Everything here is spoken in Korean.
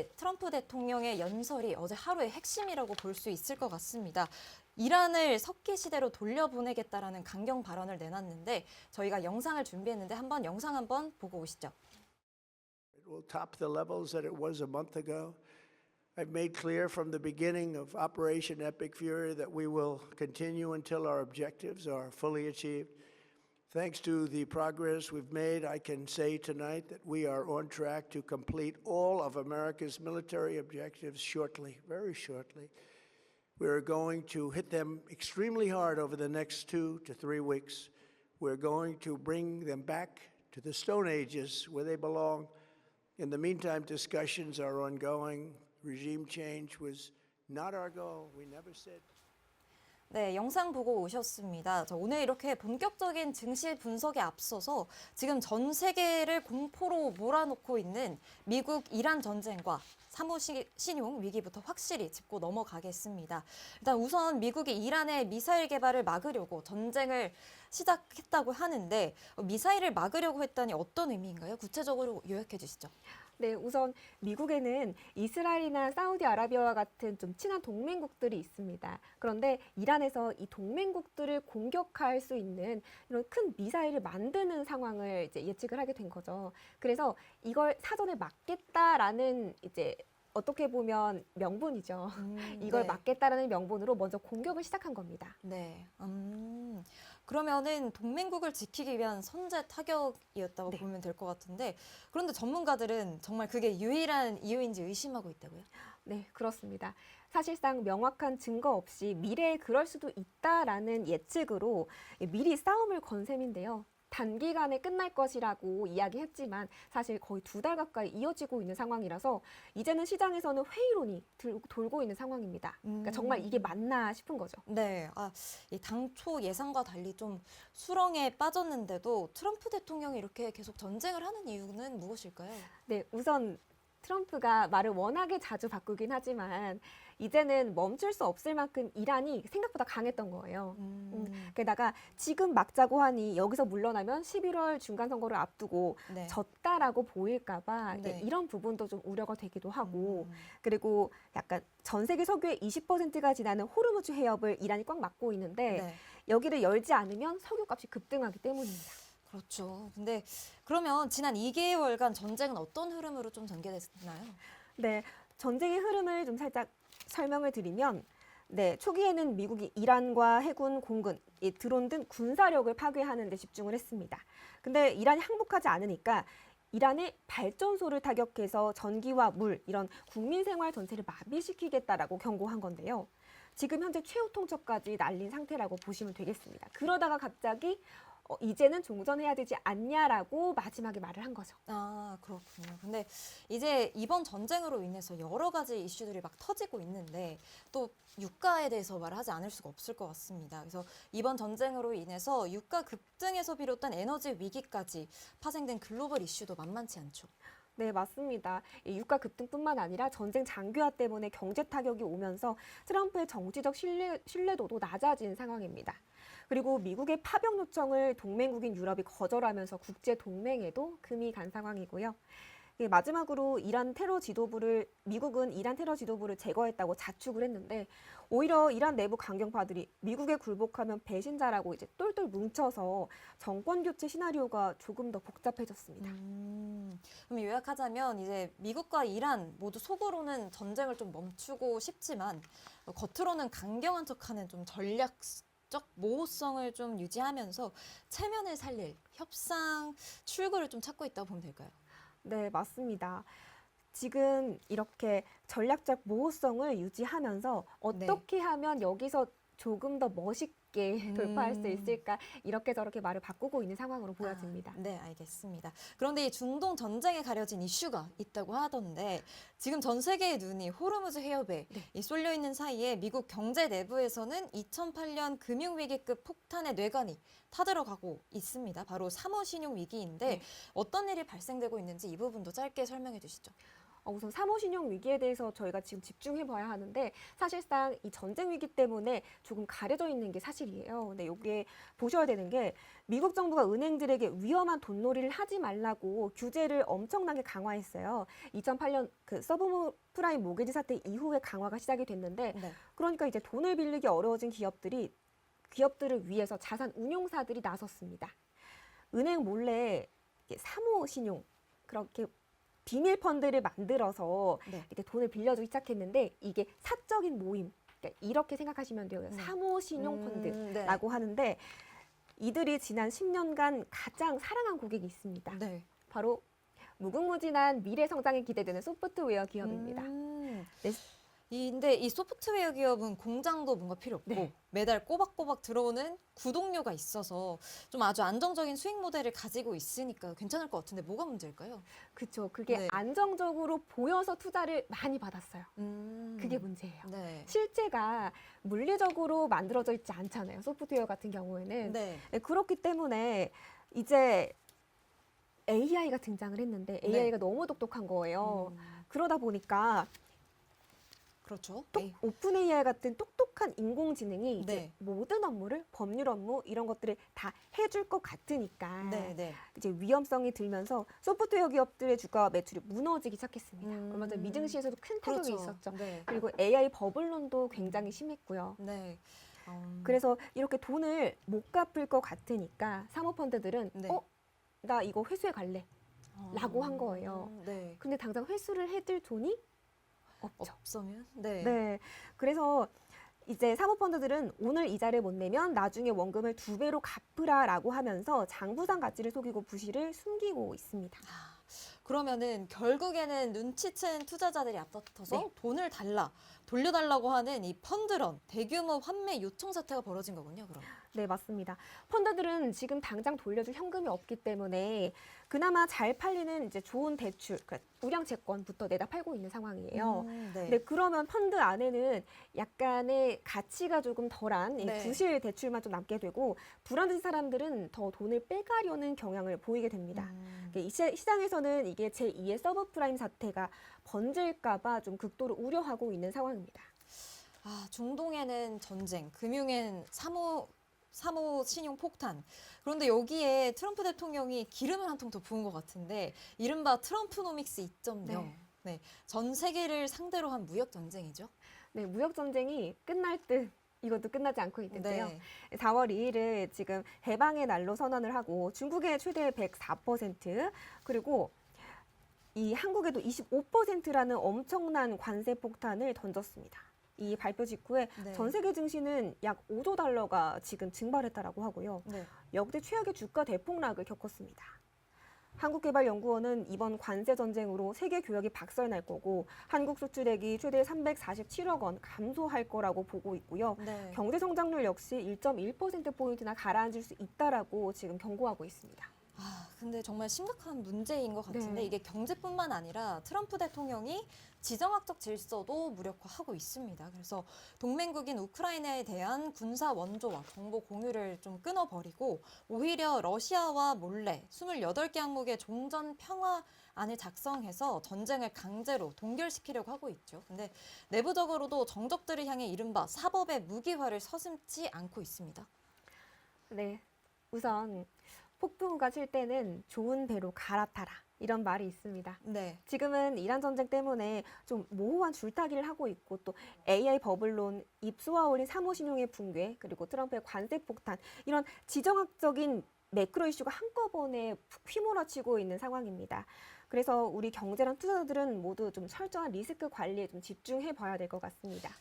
트럼프 대통령의 연설이 어제 하루의 핵심이라고 볼 수 있을 것 같습니다. 이란을 석기 시대로 돌려보내겠다라는 강경 발언을 내놨는데 저희가 영상을 준비했는데 영상 한번 보고 오시죠. It will top the levels that it was a month ago. I've made clear from the beginning of Operation Epic Fury that we will continue until our objectives are fully achieved. Thanks to the progress we've made, I can say tonight that we are on track to complete all of America's military objectives shortly, very shortly. We're going to hit them extremely hard over the next 2 to 3 weeks. We're going to bring them back to the Stone Ages where they belong. In the meantime, discussions are ongoing. Regime change was not our goal. We never said. 네, 영상 보고 오셨습니다. 오늘 이렇게 본격적인 증시 분석에 앞서서 지금 전 세계를 공포로 몰아넣고 있는 미국 이란 전쟁과 사무신용 위기부터 확실히 짚고 넘어가겠습니다. 일단 우선 미국이 이란의 미사일 개발을 막으려고 전쟁을 시작했다고 하는데 미사일을 막으려고 했다니 어떤 의미인가요? 구체적으로 요약해 주시죠. 네, 우선 미국에는 이스라엘이나 사우디아라비아와 같은 좀 친한 동맹국들이 있습니다. 그런데 이란에서 이 동맹국들을 공격할 수 있는 이런 큰 미사일을 만드는 상황을 이제 예측을 하게 된 거죠. 그래서 이걸 사전에 막겠다라는 이제 어떻게 보면 명분이죠. 이걸 네. 막겠다라는 명분으로 먼저 공격을 시작한 겁니다. 네. 그러면은 동맹국을 지키기 위한 선제 타격이었다고 네. 보면 될 것 같은데 그런데 전문가들은 정말 그게 유일한 이유인지 의심하고 있다고요? 네, 그렇습니다. 사실상 명확한 증거 없이 미래에 그럴 수도 있다라는 예측으로 미리 싸움을 건 셈인데요. 단기간에 끝날 것이라고 이야기했지만 사실 거의 2달 가까이 이어지고 있는 상황이라서 이제는 시장에서는 회의론이 돌고 있는 상황입니다. 그러니까 정말 이게 맞나 싶은 거죠. 네. 이 당초 예상과 달리 좀 수렁에 빠졌는데도 트럼프 대통령이 이렇게 계속 전쟁을 하는 이유는 무엇일까요? 네, 우선 트럼프가 말을 워낙에 자주 바꾸긴 하지만 이제는 멈출 수 없을 만큼 이란이 생각보다 강했던 거예요. 게다가 지금 막자고 하니 여기서 물러나면 11월 중간선거를 앞두고 네. 졌다라고 보일까 봐 네. 이런 부분도 좀 우려가 되기도 하고 그리고 약간 전 세계 석유의 20%가 지나는 호르무즈 해협을 이란이 꽉 막고 있는데 네. 여기를 열지 않으면 석유값이 급등하기 때문입니다. 그렇죠. 근데 그러면 지난 2개월간 전쟁은 어떤 흐름으로 좀 전개됐나요? 네, 전쟁의 흐름을 좀 살짝 설명을 드리면 네, 초기에는 미국이 이란과 해군, 공군, 드론 등 군사력을 파괴하는 데 집중을 했습니다. 근데 이란이 항복하지 않으니까 이란의 발전소를 타격해서 전기와 물, 이런 국민 생활 전체를 마비시키겠다라고 경고한 건데요. 지금 현재 최후 통첩까지 날린 상태라고 보시면 되겠습니다. 그러다가 갑자기 이제는 종전해야 되지 않냐라고 마지막에 말을 한 거죠. 그렇군요. 근데 이제 이번 전쟁으로 인해서 여러 가지 이슈들이 막 터지고 있는데 또 유가에 대해서 말하지 않을 수가 없을 것 같습니다. 그래서 이번 전쟁으로 인해서 유가 급등에서 비롯한 에너지 위기까지 파생된 글로벌 이슈도 만만치 않죠. 네, 맞습니다. 이 유가 급등뿐만 아니라 전쟁 장기화 때문에 경제 타격이 오면서 트럼프의 정치적 신뢰도도 낮아진 상황입니다. 그리고 미국의 파병 요청을 동맹국인 유럽이 거절하면서 국제 동맹에도 금이 간 상황이고요. 마지막으로 미국은 이란 테러 지도부를 제거했다고 자축을 했는데 오히려 이란 내부 강경파들이 미국에 굴복하면 배신자라고 이제 똘똘 뭉쳐서 정권 교체 시나리오가 조금 더 복잡해졌습니다. 그럼 요약하자면 이제 미국과 이란 모두 속으로는 전쟁을 좀 멈추고 싶지만 겉으로는 강경한 척하는 좀 전략적 모호성을 좀 유지하면서 체면을 살릴 협상 출구를 좀 찾고 있다고 보면 될까요? 네, 맞습니다. 지금 이렇게 전략적 모호성을 유지하면서 어떻게 하면 여기서 조금 더 멋있게 돌파할 수 있을까 이렇게 저렇게 말을 바꾸고 있는 상황으로 보여집니다. 네, 알겠습니다. 그런데 이 중동 전쟁에 가려진 이슈가 있다고 하던데 지금 전 세계의 눈이 호르무즈 해협에 쏠려 있는 사이에 미국 경제 내부에서는 2008년 금융위기급 폭탄의 뇌관이 타들어가고 있습니다. 바로 사모신용 위기인데 어떤 일이 발생되고 있는지 이 부분도 짧게 설명해 주시죠. 우선 사모신용 위기에 대해서 저희가 지금 집중해 봐야 하는데 사실상 이 전쟁 위기 때문에 조금 가려져 있는 게 사실이에요. 근데 여기에 보셔야 되는 게 미국 정부가 은행들에게 위험한 돈놀이를 하지 말라고 규제를 엄청나게 강화했어요. 2008년 그 서브프라임 모기지 사태 이후에 강화가 시작이 됐는데 네. 그러니까 이제 돈을 빌리기 어려워진 기업들을 위해서 자산 운용사들이 나섰습니다. 은행 몰래 사모신용 그렇게 비밀 펀드를 만들어서 네. 이렇게 돈을 빌려주기 시작했는데 이게 사적인 모임 그러니까 이렇게 생각하시면 돼요. 사모신용 펀드라고 하는데 이들이 지난 10년간 가장 사랑한 고객이 있습니다. 네. 바로 무궁무진한 미래 성장이 기대되는 소프트웨어 기업입니다. 네. 근데 이 소프트웨어 기업은 공장도 뭔가 필요 없고 네. 매달 꼬박꼬박 들어오는 구독료가 있어서 좀 아주 안정적인 수익 모델을 가지고 있으니까 괜찮을 것 같은데 뭐가 문제일까요? 그렇죠. 그게 네. 안정적으로 보여서 투자를 많이 받았어요. 그게 문제예요. 네. 실제가 물리적으로 만들어져 있지 않잖아요. 소프트웨어 같은 경우에는. 네. 네, 그렇기 때문에 이제 AI가 등장을 했는데 네. AI가 너무 똑똑한 거예요. 그러다 보니까 그렇죠. 오픈 AI 같은 똑똑한 인공지능이 이제 네. 모든 업무를 법률 업무 이런 것들을 다 해줄 것 같으니까 네, 네. 이제 위험성이 들면서 소프트웨어 기업들의 주가 매출이 무너지기 시작했습니다. 얼마 전 미증시에서도 큰 타격이 그렇죠. 있었죠. 네. 그리고 AI 버블론도 굉장히 심했고요. 네. 그래서 이렇게 돈을 못 갚을 것 같으니까 사모펀드들은 네. 나 이거 회수해 갈래 라고 한 거예요. 네. 근데 당장 회수를 해줄 돈이 없죠. 없으면 네. 네. 그래서 이제 사모펀드들은 오늘 이자를 못 내면 나중에 원금을 2배로 갚으라라고 하면서 장부상 가치를 속이고 부실을 숨기고 있습니다. 그러면은 결국에는 눈치챈 투자자들이 앞다퉈서 네. 돈을 돌려달라고 하는 이 펀드런 대규모 환매 요청 사태가 벌어진 거군요. 그럼. 네, 맞습니다. 펀드들은 지금 당장 돌려줄 현금이 없기 때문에 그나마 잘 팔리는 이제 좋은 대출, 그러니까 우량 채권부터 내다 팔고 있는 상황이에요. 네. 근데 그러면 펀드 안에는 약간의 가치가 조금 덜한 이 네. 부실 대출만 좀 남게 되고 불안해진 사람들은 더 돈을 빼가려는 경향을 보이게 됩니다. 이 시장에서는 이게 제2의 서브프라임 사태가 번질까봐 좀 극도로 우려하고 있는 상황입니다. 중동에는 전쟁, 금융엔 사모 신용 폭탄. 그런데 여기에 트럼프 대통령이 기름을 한 통 더 부은 것 같은데 이른바 트럼프노믹스 2.0. 네. 네. 전 세계를 상대로 한 무역 전쟁이죠. 네, 무역 전쟁이 끝날 듯 이것도 끝나지 않고 있는데요. 네. 4월 2일을 지금 해방의 날로 선언을 하고 중국의 최대 104% 그리고 이 한국에도 25%라는 엄청난 관세 폭탄을 던졌습니다. 이 발표 직후에 네. 전 세계 증시는 약 5조 달러가 지금 증발했다라고 하고요. 네. 역대 최악의 주가 대폭락을 겪었습니다. 한국개발연구원은 이번 관세 전쟁으로 세계 교역이 박살날 거고 한국 수출액이 최대 347억 원 감소할 거라고 보고 있고요. 네. 경제 성장률 역시 1.1%포인트나 가라앉을 수 있다라고 지금 경고하고 있습니다. 근데 정말 심각한 문제인 것 같은데 네. 이게 경제뿐만 아니라 트럼프 대통령이 지정학적 질서도 무력화하고 있습니다. 그래서 동맹국인 우크라이나에 대한 군사 원조와 정보 공유를 좀 끊어버리고 오히려 러시아와 몰래 28개 항목의 종전 평화안을 작성해서 전쟁을 강제로 동결시키려고 하고 있죠. 근데 내부적으로도 정적들을 향해 이른바 사법의 무기화를 서슴지 않고 있습니다. 네, 우선 폭풍우가 칠 때는 좋은 배로 갈아타라 이런 말이 있습니다. 네. 지금은 이란 전쟁 때문에 좀 모호한 줄타기를 하고 있고 또 AI 버블론, 입소와 올린 사모신용의 붕괴, 그리고 트럼프의 관세 폭탄 이런 지정학적인 매크로 이슈가 한꺼번에 휘몰아치고 있는 상황입니다. 그래서 우리 경제랑 투자자들은 모두 좀 철저한 리스크 관리에 좀 집중해 봐야 될 것 같습니다.